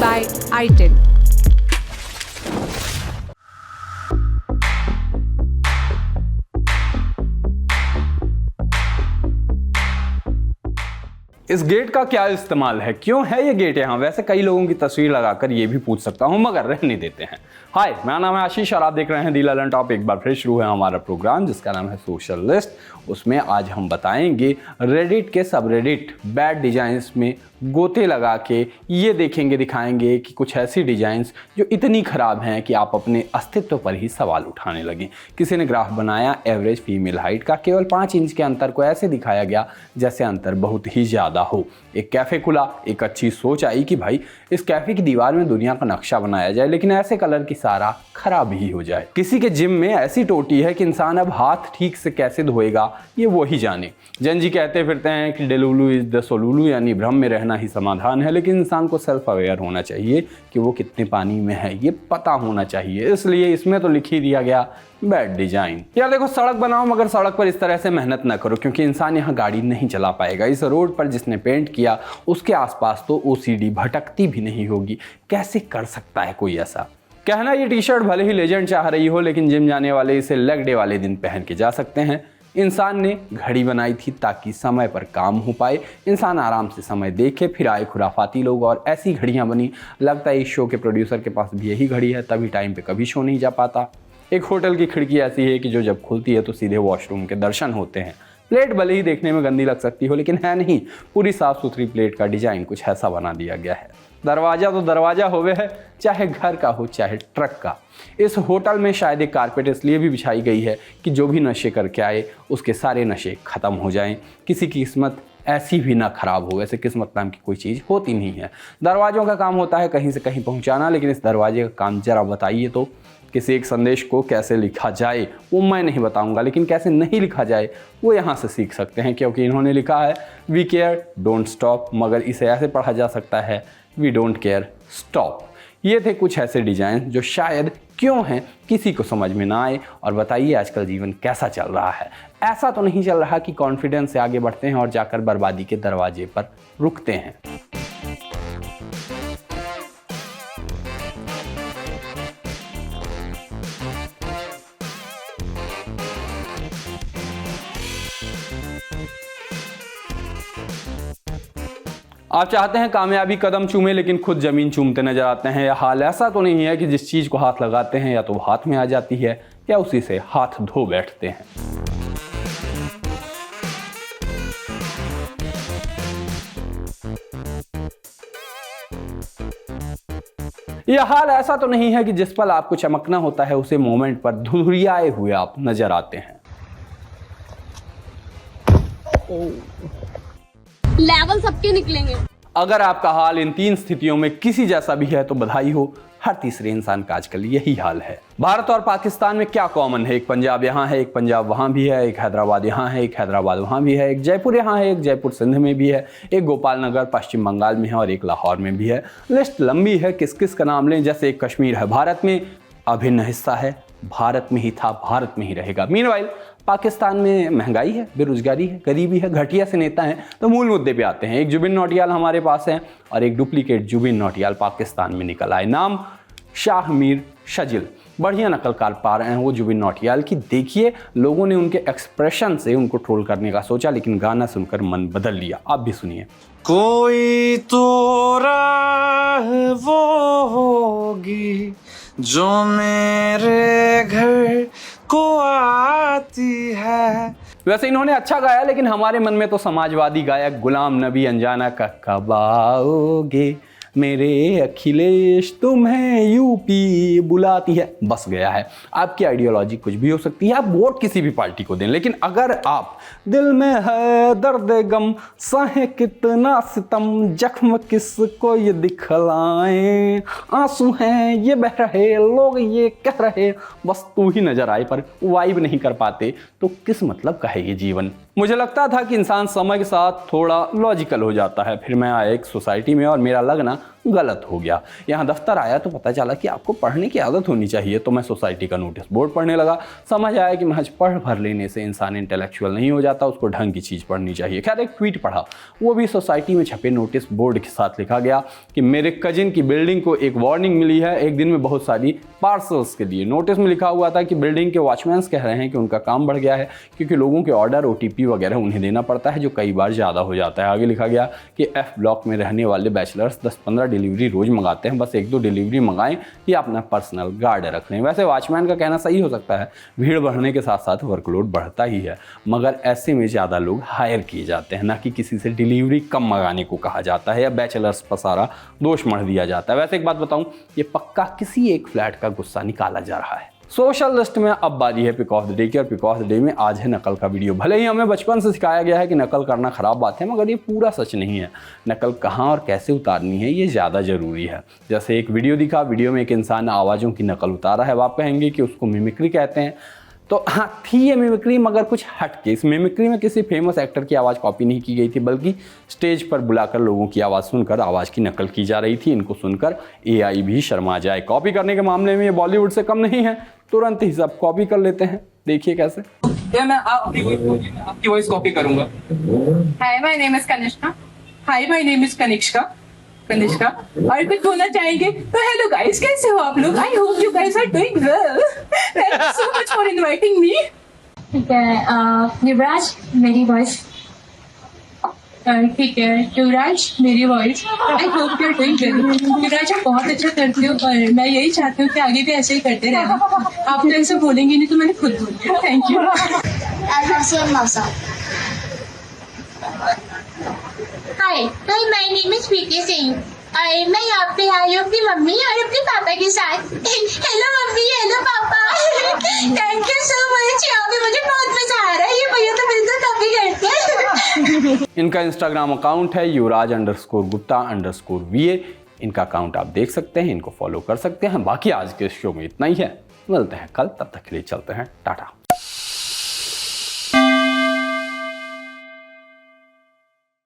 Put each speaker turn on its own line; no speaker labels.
by i10.
इस gate का क्या इस्तेमाल है, क्यों है ये गेट यहाँ? वैसे कई लोगों की तस्वीर लगाकर ये भी पूछ सकता हूँ, मगर रहने देते हैं। हाय, मेरा नाम है आशीष और आप देख रहे हैं दी ललन टॉप। एक बार फिर शुरू है हमारा प्रोग्राम जिसका नाम है सोशल लिस्ट। उसमें आज हम बताएंगे रेडिट के सबरेडिट बैड डिजाइन्स में गोते लगा के ये देखेंगे, दिखाएंगे कि कुछ ऐसी डिजाइन्स जो इतनी ख़राब हैं कि आप अपने अस्तित्व पर ही सवाल उठाने लगें। किसी ने ग्राफ बनाया एवरेज फीमेल हाइट का, केवल 5 इंच के अंतर को ऐसे दिखाया गया जैसे अंतर बहुत ही ज़्यादा हो। एक कैफ़े खुला, एक अच्छी सोच आई कि भाई इस कैफ़े की दीवार में दुनिया का नक्शा बनाया जाए, लेकिन ऐसे कलर की सारा खराब ही हो जाए। किसी के जिम में ऐसी टोटी है कि इंसान अब हाथ ठीक से कैसे धोएगा ये वो ही जाने। जैन जी कहते फिरते हैं कि डेलुलू इज द सोलुलू, यानी भ्रम में रहना ही समाधान है, लेकिन इंसान को सेल्फ अवेयर होना चाहिए कि वो कितने पानी में है, ये पता होना चाहिए। इसलिए इसमें तो लिख ही दिया गया बैड डिजाइन। यार देखो, सड़क बनाओ मगर सड़क पर इस तरह से मेहनत ना करो, क्योंकि इंसान यहाँ गाड़ी नहीं चला पाएगा। इस रोड पर जिसने पेंट किया उसके आसपास तो ओसीडी भटकती भी नहीं होगी। कैसे कर सकता है कोई ऐसा? कहना ये टी शर्ट भले ही लेजेंड चाह रही हो, लेकिन जिम जाने वाले इसे लेग डे वाले दिन पहन के जा सकते हैं। इंसान ने घड़ी बनाई थी ताकि समय पर काम हो पाए, इंसान आराम से समय देखे, फिर आए खुराफाती लोग और ऐसी घड़ियां बनी। लगता है इस शो के प्रोड्यूसर के पास भी यही घड़ी है, तभी टाइम पे कभी शो नहीं जा पाता। एक होटल की खिड़की ऐसी है कि जो जब खुलती है तो सीधे वॉशरूम के दर्शन होते हैं। प्लेट भले ही देखने में गंदी लग सकती हो, लेकिन है नहीं, पूरी साफ सुथरी प्लेट का डिजाइन कुछ ऐसा बना दिया गया है। दरवाजा तो दरवाजा होवे है, चाहे घर का हो चाहे ट्रक का। इस होटल में शायद एक कारपेट इसलिए भी बिछाई गई है कि जो भी नशे करके आए उसके सारे नशे खत्म हो जाएं। किसी की किस्मत ऐसी भी ना खराब हो, वैसे किस्मत नाम की कोई चीज़ होती नहीं है। दरवाजों का काम होता है कहीं से कहीं पहुंचाना, लेकिन इस दरवाजे का काम जरा बताइए तो। किसी एक संदेश को कैसे लिखा जाए वो मैं नहीं बताऊंगा, लेकिन कैसे नहीं लिखा जाए वो यहाँ से सीख सकते हैं, क्योंकि इन्होंने लिखा है वी केयर डोंट स्टॉप, मगर इसे ऐसे पढ़ा जा सकता है वी डोंट केयर स्टॉप। ये थे कुछ ऐसे डिजाइन जो शायद क्यों हैं किसी को समझ में ना आए। और बताइए आजकल जीवन कैसा चल रहा है? ऐसा तो नहीं चल रहा कि कॉन्फिडेंस से आगे बढ़ते हैं और जाकर बर्बादी के दरवाजे पर रुकते हैं। आप चाहते हैं कामयाबी कदम चूमे, लेकिन खुद जमीन चूमते नजर आते हैं। या हाल ऐसा तो नहीं है कि जिस चीज को हाथ लगाते हैं या तो हाथ में आ जाती है या उसी से हाथ धो बैठते हैं। यह हाल ऐसा तो नहीं है कि जिस पल आपको चमकना होता है उसे मोमेंट पर धुरियाए हुए आप नजर आते हैं।
लेवल सबके निकलेंगे।
अगर आपका हाल इन 3 स्थितियों में किसी जैसा भी है तो बधाई हो, हर तीसरे इंसान का आजकल यही हाल है। भारत और पाकिस्तान में क्या कॉमन है? एक पंजाब यहाँ है, एक पंजाब वहाँ भी है, एक हैदराबाद यहाँ है, एक हैदराबाद वहाँ भी है, एक जयपुर यहाँ है, एक जयपुर सिंध में भी है, एक गोपाल नगर पश्चिम बंगाल में है और एक लाहौर में भी है। लिस्ट लंबी है, किस किस का नाम लें। जैसे एक कश्मीर है, भारत में अभिन्न हिस्सा है, भारत में ही था, भारत में ही रहेगा। मीनवाइल पाकिस्तान में महंगाई है, बेरोजगारी है, गरीबी है, घटिया से नेता हैं। तो मूल मुद्दे पे आते हैं। एक जुबिन नौटियाल हमारे पास है और एक डुप्लीकेट जुबिन नौटियाल पाकिस्तान में निकल आए। नाम शाह मीर शजिल। बढ़िया नकलकार पा रहे हैं वो जुबिन नौटियाल की। देखिए, लोगों ने उनके एक्सप्रेशन से उनको ट्रोल करने का सोचा, लेकिन गाना सुनकर मन बदल लिया। आप भी सुनिए।
कोई तो राह वो होगी जो मेरे घर को आती है।
वैसे इन्होंने अच्छा गाया, लेकिन हमारे मन में तो समाजवादी गायक गुलाम नबी अनजाना का कब आओगे मेरे अखिलेश तुम्हें यूपी बुलाती है बस गया है। आपकी आइडियोलॉजी कुछ भी हो सकती है, आप वोट किसी भी पार्टी को दें, लेकिन अगर आप दिल में है दर्द गम सहे कितना सितम जख्म किसको ये दिखलाएं, आंसू हैं ये बह रहे लोग ये कह रहे, बस तू ही नजर आए पर वाइब नहीं कर पाते तो किस मतलब का है ये जीवन। मुझे लगता था कि इंसान समय के साथ थोड़ा लॉजिकल हो जाता है। फिर मैं आया एक सोसाइटी में और मेरा लगना गलत हो गया। यहाँ दफ्तर आया तो पता चला कि आपको पढ़ने की आदत होनी चाहिए, तो मैं सोसाइटी का नोटिस बोर्ड पढ़ने लगा। समझ आया कि महज पढ़ भर लेने से इंसान इंटेलेक्चुअल नहीं हो जाता, उसको ढंग की चीज़ पढ़नी चाहिए। खैर एक ट्वीट पढ़ा, वो भी सोसाइटी में छपे नोटिस बोर्ड के साथ लिखा गया कि मेरे कजिन की बिल्डिंग को एक वार्निंग मिली है, एक दिन में बहुत सारी पार्सल्स के लिए। नोटिस में लिखा हुआ था कि बिल्डिंग के वॉचमैन्स कह रहे हैं कि उनका काम बढ़ गया है क्योंकि लोगों के ऑर्डर OTP वगैरह उन्हें देना पड़ता है, जो कई बार ज़्यादा हो जाता है। आगे लिखा गया कि F ब्लॉक में रहने वाले बैचलर्स 10-15 डिलीवरी रोज मंगाते हैं, बस 1-2 डिलीवरी मंगाएं या अपना पर्सनल गार्ड रख लें। वैसे वॉचमैन का कहना सही हो सकता है, भीड़ बढ़ने के साथ साथ वर्कलोड बढ़ता ही है, मगर ऐसे में ज़्यादा लोग हायर किए जाते हैं, ना कि किसी से डिलीवरी कम मंगाने को कहा जाता है या बैचलर्स पर सारा दोष मढ़ दिया जाता है। वैसे एक बात बताऊं, ये पक्का किसी एक फ्लैट का गुस्सा निकाला जा रहा है। सोशल लिस्ट में अब बारी है पिक ऑफ द डे की, और पिक ऑफ द डे में आज है नकल का वीडियो। भले ही हमें बचपन से सिखाया गया है कि नकल करना खराब बात है, मगर ये पूरा सच नहीं है। नकल कहाँ और कैसे उतारनी है ये ज़्यादा ज़रूरी है। जैसे एक वीडियो दिखा, वीडियो में एक इंसान ने आवाज़ों की नकल उतारा है। आप कहेंगे कि उसको मिमिक्री कहते हैं, तो हाँ थी ये मिमिक्री, मगर कुछ हट के। इस मिमिक्री में किसी फेमस एक्टर की आवाज़ कॉपी नहीं की गई थी, बल्कि स्टेज पर बुलाकर लोगों की आवाज़ सुनकर आवाज़ की नकल की जा रही थी। इनको सुनकर AI भी शर्मा जाए। कॉपी करने के मामले में ये बॉलीवुड से कम नहीं है, तुरंत ही सब कॉपी कर लेते हैं। देखिए कैसे।
या मैं आपकी वॉइस कॉपी करूंगा।
हाय my name is Kanishka.
Hi my name is Kanishka. और कुछ बोलना चाहेंगे तो हेलो गाइस, कैसे हो आप लोग? I hope you guys are doing well. Thank you so much for inviting me.
ठीक है, युवराज मेरी वॉइस। ठीक है युवराज मेरी voice. I hope you are doing well. Yuvraj आप बहुत अच्छा करते हो और मैं यही चाहती हूँ कि आगे भी ऐसे ही करते रहना। आप तो ऐसे बोलेंगे नहीं तो मैंने खुद बोल दिया। Thank you.
Hi my name is Preeti Singh और मैं यहाँ पे आई हूँ अपनी मम्मी और अपने पापा के साथ। हेलो मम्मी, हेलो पापा। Thank you so much. यहाँ पे मुझे बहुत मजा आ रहा है। ये भैया तो बिल्कुल कॉपी करते हैं।
इनका इंस्टाग्राम अकाउंट है युवराज_गुप्ता_VA। इनका अकाउंट आप देख सकते हैं, इनको फॉलो कर सकते हैं। बाकी आज के शो में इतना ही है, मिलते हैं कल, तब तक के लिए चलते हैं, टाटा।